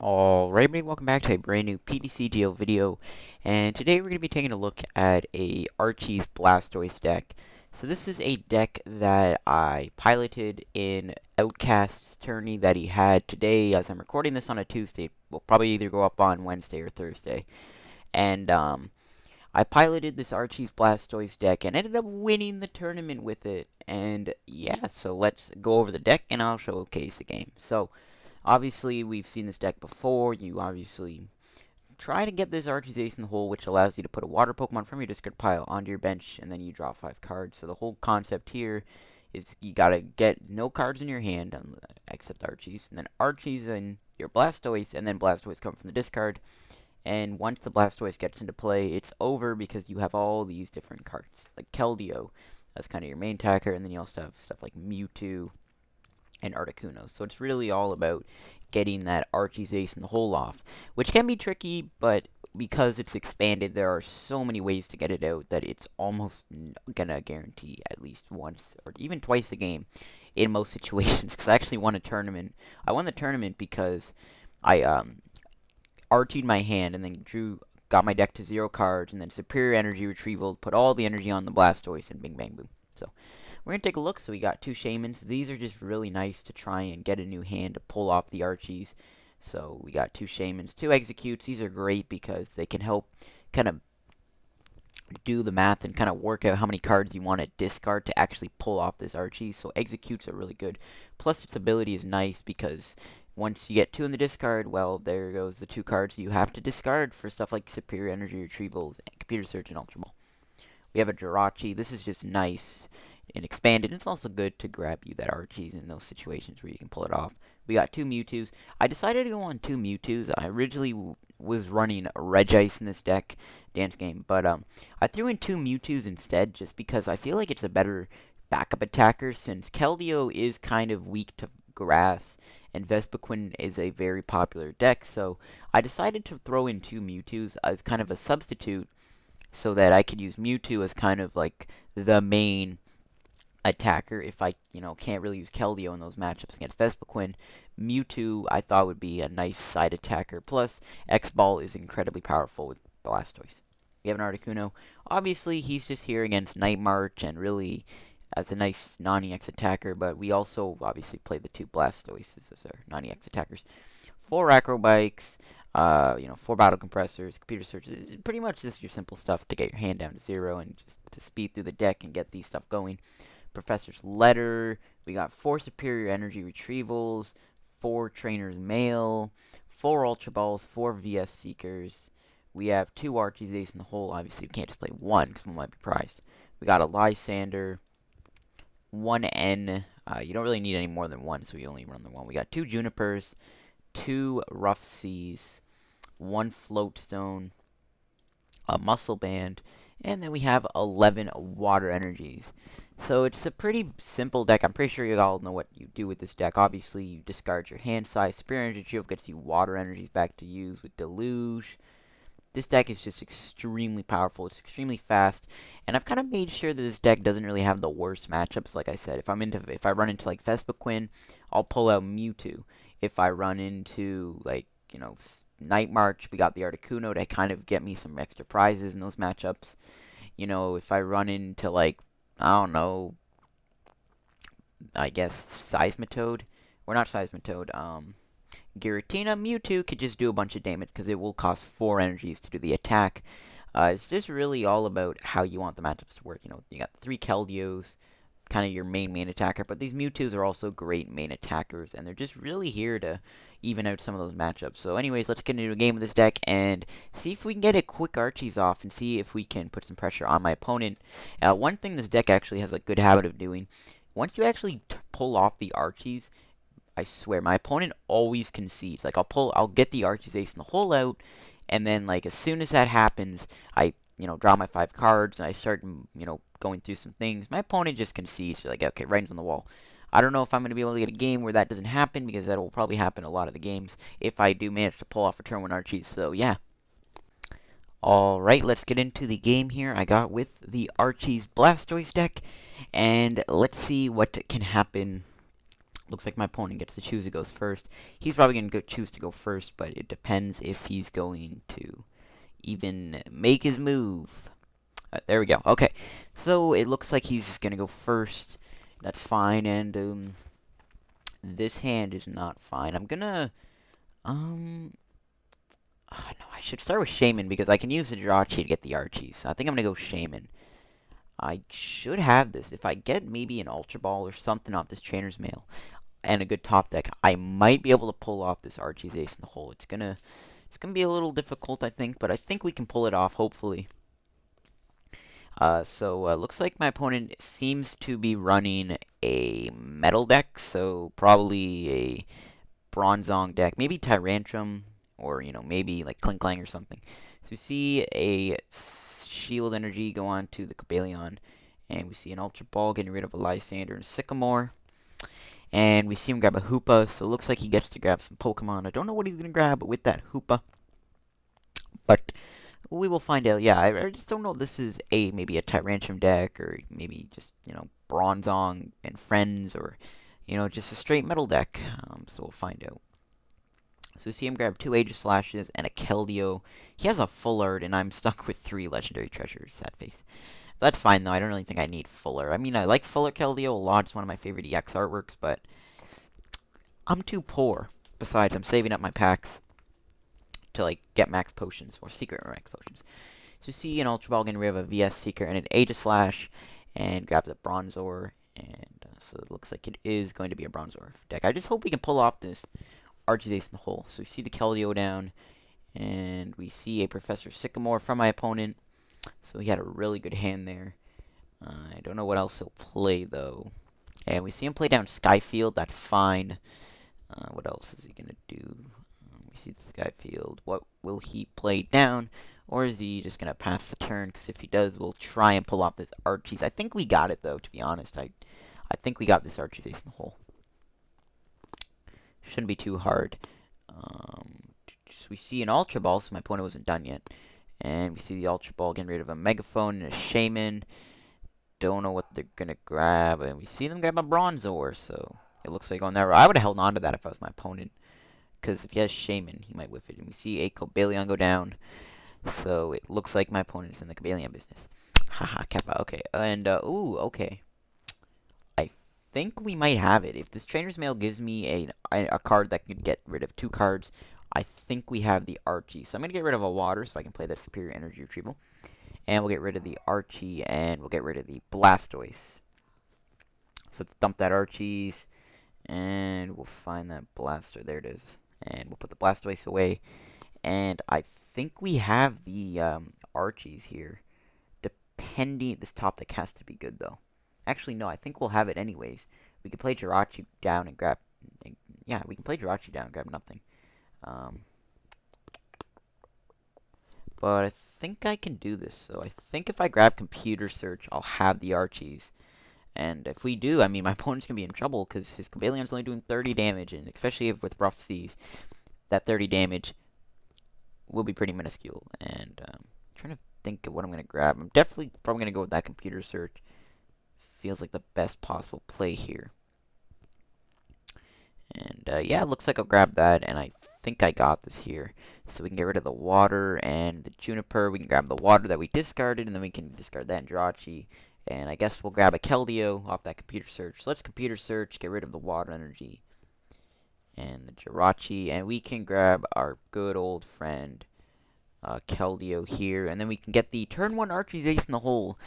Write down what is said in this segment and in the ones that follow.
Alright, everybody, welcome back to a brand new PTCGO video, and today we're going to be taking a look at a Archie's Blastoise deck. So this is a deck that I piloted in Outcast's tourney that he had today, as I'm recording this on a Tuesday. Will probably either go up on Wednesday or Thursday. And I piloted this Archie's Blastoise deck and ended up winning the tournament with it. And yeah, so let's go over the deck and I'll showcase the game. So obviously, we've seen this deck before. You obviously try to get this Archie's Ace in the hole, which allows you to put a water Pokemon from your discard pile onto your bench, and then you draw 5 cards. So the whole concept here is you gotta get no cards in your hand, except Archie's, and then Archie's in your Blastoise, and then Blastoise come from the discard. And once the Blastoise gets into play, it's over because you have all these different cards, like Keldeo, that's kind of your main attacker, and then you also have stuff like Mewtwo, and Articuno. So it's really all about getting that Archie's Ace in the hole off, which can be tricky, but because it's expanded, there are so many ways to get it out that it's almost gonna guarantee at least once or even twice a game in most situations. Because I actually won a tournament. I won the tournament because I Archied my hand and then got my deck to 0 cards, and then Superior Energy Retrieval, put all the energy on the Blastoise, and bing bang boom. So we're going to take a look. So we got 2 Shaymins. These are just really nice to try and get a new hand to pull off the Archies. So we got 2 Shaymins, 2 Executes. These are great because they can help kind of do the math and kind of work out how many cards you want to discard to actually pull off this Archie. So Executes are really good. Plus its ability is nice because once you get 2 in the discard, well, there goes the 2 cards you have to discard for stuff like Superior Energy Retrievals, Computer Search, and Ultra Ball. We have a Jirachi. This is just nice and expanded. It's also good to grab you that Archie's in those situations where you can pull it off. We got 2 Mewtwo's. I decided to go on 2 Mewtwo's. I originally was running Regice in this deck, dance game, but I threw in 2 Mewtwo's instead just because I feel like it's a better backup attacker since Keldeo is kind of weak to grass and Vespiquen is a very popular deck, so I decided to throw in 2 Mewtwo's as kind of a substitute so that I could use Mewtwo as kind of like the main attacker if I, can't really use Keldeo in those matchups against Vespiquen. Mewtwo I thought would be a nice side attacker. Plus, X-Ball is incredibly powerful with Blastoise. We have an Articuno. Obviously, he's just here against Night March and really as a nice non-EX attacker, but we also obviously play the 2 Blastoises as our non-EX attackers. 4 Acrobikes, 4 Battle Compressors, Computer Searches. Pretty much just your simple stuff to get your hand down to 0 and just to speed through the deck and get these stuff going. Professor's Letter. We got 4 Superior Energy Retrievals, 4 Trainer's Mail, 4 Ultra Balls, 4 VS Seekers. We have 2 Archie's Ace in the hole. Obviously, we can't just play 1 because one might be prized. We got a Lysander, 1 N. You don't really need any more than 1, so we only run the 1. We got 2 Junipers, 2 Rough Seas, 1 Floatstone, a Muscle Band, and then we have 11 Water Energies. So it's a pretty simple deck. I'm pretty sure you all know what you do with this deck. Obviously, you discard your hand size. Superior Energy Shield gets you Water Energies back to use with Deluge. This deck is just extremely powerful. It's extremely fast, and I've kind of made sure that this deck doesn't really have the worst matchups. Like I said, if I run into like Vespiquen, I'll pull out Mewtwo. If I run into like Night March, we got the Articuno to kind of get me some extra prizes in those matchups. If I run into like I don't know, I guess Seismitoad, or not Seismitoad, Giratina, Mewtwo could just do a bunch of damage because it will cost 4 energies to do the attack. It's just really all about how you want the matchups to work. You got 3 Keldeos, kind of your main attacker, but these Mewtwo's are also great main attackers, and they're just really here to even out some of those matchups. So anyways, let's get into a game with this deck and see if we can get a quick Archies off and see if we can put some pressure on my opponent. One thing this deck actually has a good habit of doing, once you actually pull off the Archies, I swear, my opponent always concedes. Like, I'll get the Archie's Ace in the hole out, and then, like, as soon as that happens, I, draw my 5 cards, and I start, going through some things. My opponent just concedes. Like, okay, right on the wall. I don't know if I'm going to be able to get a game where that doesn't happen, because that will probably happen a lot of the games if I do manage to pull off a turn 1 Archie. So, yeah. Alright, let's get into the game here. I got with the Archie's Blastoise deck, and let's see what can happen Looks like my opponent gets to choose who goes first. He's probably going to choose to go first, but it depends if he's going to even make his move. There we go. Okay, so it looks like he's going to go first. That's fine, and this hand is not fine. I'm going to... no, I should start with Shaman because I can use the Jirachi to get the Archie. So I think I'm going to go Shaman. I should have this. If I get maybe an Ultra Ball or something off this Trainer's Mail and a good top deck, I might be able to pull off this Archie's Ace in the Hole. It's gonna be a little difficult, I think, but I think we can pull it off, hopefully. Looks like my opponent seems to be running a Metal deck, so probably a Bronzong deck, maybe Tyrantrum, or, maybe like Klinklang or something. So we see a Shield Energy go on to the Cobalion, and we see an Ultra Ball getting rid of a Lysander and Sycamore. And we see him grab a Hoopa, so it looks like he gets to grab some Pokemon. I don't know what he's going to grab with that Hoopa, but we will find out. Yeah, I just don't know if this is maybe a Tyrantrum deck, or maybe just, Bronzong and Friends, or, just a straight Metal deck. So we'll find out. So we see him grab 2 Aegis Slashes and a Keldeo. He has a Full Art, and I'm stuck with 3 Legendary Treasures. Sad face. That's fine, though. I don't really think I need Fuller. I mean, I like Fuller Keldeo a lot. It's one of my favorite EX artworks, but I'm too poor. Besides, I'm saving up my packs to, like, get max potions, or secret max potions. So you see an Ultra Ball getting rid of a VS Seeker and an Aegis Slash, and grabs a Bronzor, and so it looks like it is going to be a Bronzor deck. I just hope we can pull off this Archie's Ace in the Hole. So we see the Keldeo down, and we see a Professor Sycamore from my opponent. So he had a really good hand there. I don't know what else he'll play, though. And we see him play down Skyfield. That's fine. What else is he going to do? We see the Skyfield. What will he play down? Or is he just going to pass the turn? Because if he does, we'll try and pull off this Archie's. I think we got it, though, to be honest. I think we got this Archie's Ace in the Hole. Shouldn't be too hard. So we see an Ultra Ball, so my opponent wasn't done yet. And we see the Ultra Ball getting rid of a Megaphone and a Shaman. Don't know what they're going to grab. And we see them grab a Bronzor, so it looks like on that row. I would have held on to that if I was my opponent, because if he has Shaman, he might whiff it. And we see a Cobalion go down, so it looks like my opponent is in the Cobalion business. Haha, Kappa, okay. And, ooh, okay. I think we might have it. If this Trainer's Mail gives me a card that could get rid of 2 cards, I think we have the Archie. So I'm going to get rid of a Water so I can play the Superior Energy Retrieval. And we'll get rid of the Archie, and we'll get rid of the Blastoise. So let's dump that Archie's, and we'll find that Blastoise. There it is. And we'll put the Blastoise away. And I think we have the Archies here. Depending, this top deck has to be good, though. Actually, no, I think we'll have it anyways. We can play Jirachi down and grab... Yeah, we can play Jirachi down and grab nothing. But I think I can do this. So I think if I grab Computer Search, I'll have the Archies. And if we do, I mean, my opponent's going to be in trouble because his Cobalion's only doing 30 damage. And especially with Rough Seas, that 30 damage will be pretty minuscule. And I'm trying to think of what I'm going to grab. I'm definitely probably going to go with that Computer Search. Feels like the best possible play here. And yeah, it looks like I'll grab that, and I think I got this here. So we can get rid of the Water and the Juniper. We can grab the Water that we discarded, and then we can discard that in Jirachi. And I guess we'll grab a Keldeo off that Computer Search. So let's Computer Search, get rid of the Water Energy and the Jirachi, and we can grab our good old friend Keldeo here, and then we can get the turn 1 Archie's Ace in the Hole.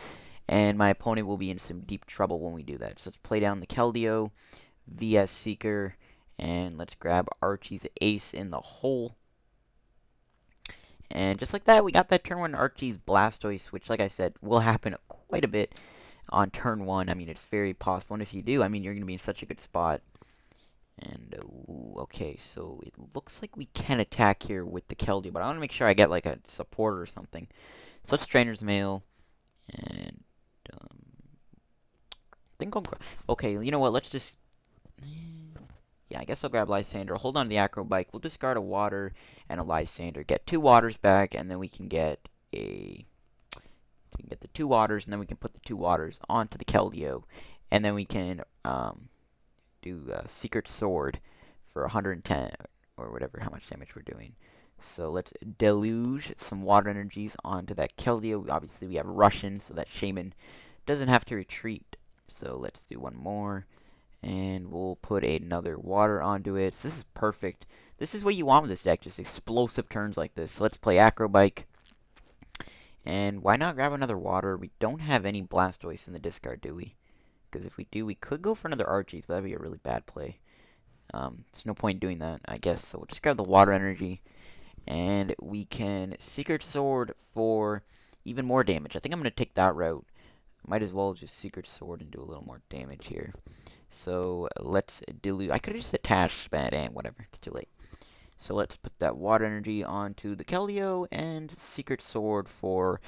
And my opponent will be in some deep trouble when we do that. So let's play down the Keldeo, VS Seeker, and let's grab Archie's Ace in the Hole. And just like that, we got that turn 1 Archie's Blastoise, which, like I said, will happen quite a bit on turn 1. I mean, it's very possible. And if you do, I mean, you're going to be in such a good spot. And, okay, so it looks like we can attack here with the Keldeo, but I want to make sure I get, like, a supporter or something. So let's Trainer's Mail, and think I'll... Okay, you know what, let's just... Yeah, I guess I'll grab Lysander. Hold on to the Acrobike. We'll discard a Water and a Lysander. Get 2 Waters back, and then we can get a... We can get the 2 Waters, and then we can put the 2 Waters onto the Keldeo. And then we can do Secret Sword for 110 or whatever, how much damage we're doing. So let's deluge some water energies onto that Keldeo. Obviously we have Russian, so that Shaman doesn't have to retreat. So let's do one more. And we'll put another water onto it. So this is perfect. This is what you want with this deck, just explosive turns like this. So let's play Acrobike. And why not grab another water? We don't have any Blastoise in the discard, do we? Because if we do, we could go for another Archie, but that'd be a really bad play. There's no point doing that, I guess. So we'll just grab the water energy. And we can Secret Sword for even more damage. I think I'm going to take that route. Might as well just Secret Sword and do a little more damage here. So let's dilute. I could have just attached, but whatever. It's too late. So let's put that water energy onto the Keldeo and Secret Sword for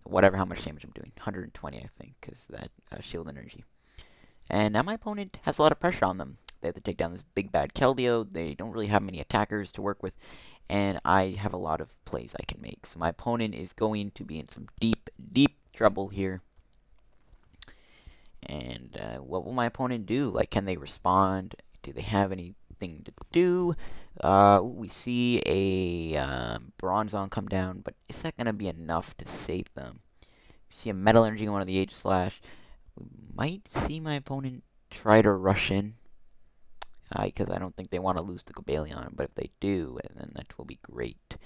whatever, how much damage I'm doing. 120, I think, because that shield energy. And now my opponent has a lot of pressure on them. They have to take down this big bad Keldeo. They don't really have many attackers to work with. And I have a lot of plays I can make. So my opponent is going to be in some deep, deep trouble here. And what will my opponent do? Like, can they respond? Do they have anything to do? We see a Bronzong come down, but is that going to be enough to save them? We see a Metal Energy on one of the Aegislash. We might see my opponent try to rush in. Because I don't think they want to lose the Gobalion, but if they do, then that will be great.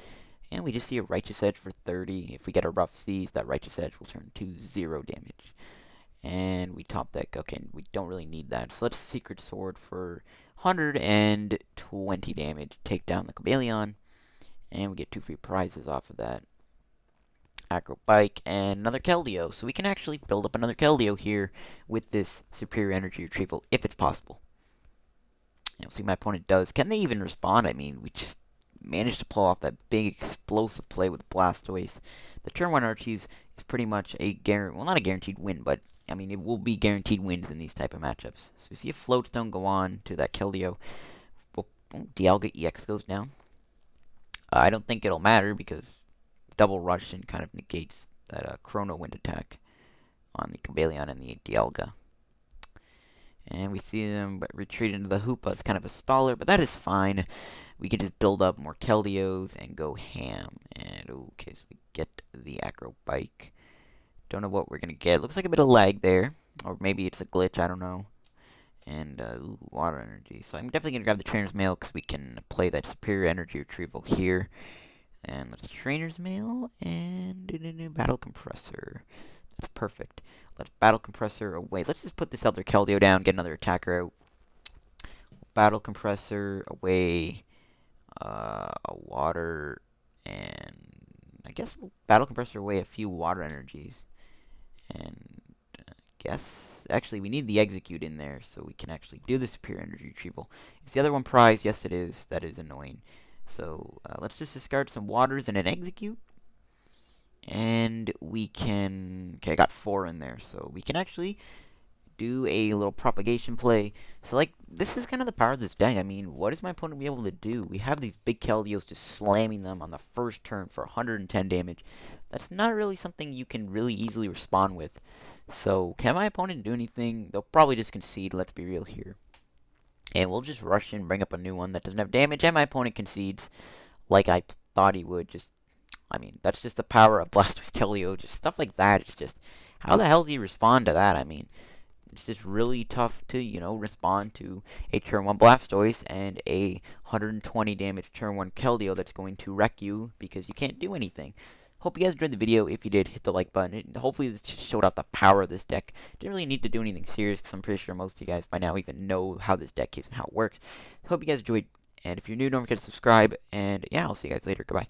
And we just see a Righteous Edge for 30. If we get a Rough Seas, that Righteous Edge will turn to 0 damage. And we top deck. Okay, we don't really need that. So let's Secret Sword for 120 damage. Take down the Gobalion. And we get 2 free prizes off of that. Acrobike and another Keldeo. So we can actually build up another Keldeo here with this Superior Energy Retrieval, if it's possible. And we'll see what my opponent does. Can they even respond? I mean, we just managed to pull off that big explosive play with Blastoise. The turn 1 Archies is pretty much a well, not a guaranteed win, but I mean, it will be guaranteed wins in these type of matchups. So we see a Floatstone go on to that Keldeo. Well, Dialga EX goes down. I don't think it'll matter because double Russian kind of negates that Chrono Wind attack on the Gobalion and the Dialga. And we see them retreat into the Hoopa. It's kind of a staller, but that is fine. We can just build up more Keldeos and go ham. And okay, so we get the Acrobike. Don't know what we're going to get. Looks like a bit of lag there. Or maybe it's a glitch, I don't know. And water energy. So I'm definitely going to grab the Trainer's Mail because we can play that Superior Energy Retrieval here. And let's Trainer's Mail and Battle Compressor. That's perfect. Let's Battle Compressor away. Let's just put this other Keldeo down, get another attacker out. Battle Compressor away. A water, and I guess we'll Battle Compressor away a few water energies. And I guess, actually, we need the Execute in there so we can actually do the Superior Energy Retrieval. Is the other one prized? Yes, it is. That is annoying. So let's just discard some waters and an Execute. And we can, okay, I got 4 in there, so we can actually do a little propagation play. So, like, this is kind of the power of this deck. I mean, what is my opponent be able to do? We have these big Keldeos just slamming them on the first turn for 110 damage. That's not really something you can really easily respond with. So, can my opponent do anything? They'll probably just concede, let's be real here. And we'll just rush in, bring up a new one that doesn't have damage, and my opponent concedes like I thought he would. I mean, that's just the power of Blastoise Keldeo, just stuff like that. It's just, how the hell do you respond to that? I mean, it's just really tough to, respond to a turn 1 Blastoise and a 120 damage turn 1 Keldeo that's going to wreck you because you can't do anything. Hope you guys enjoyed the video. If you did, hit the like button. Hopefully this just showed out the power of this deck. Didn't really need to do anything serious because I'm pretty sure most of you guys by now even know how this deck is and how it works. Hope you guys enjoyed. And if you're new, don't forget to subscribe. And yeah, I'll see you guys later. Goodbye.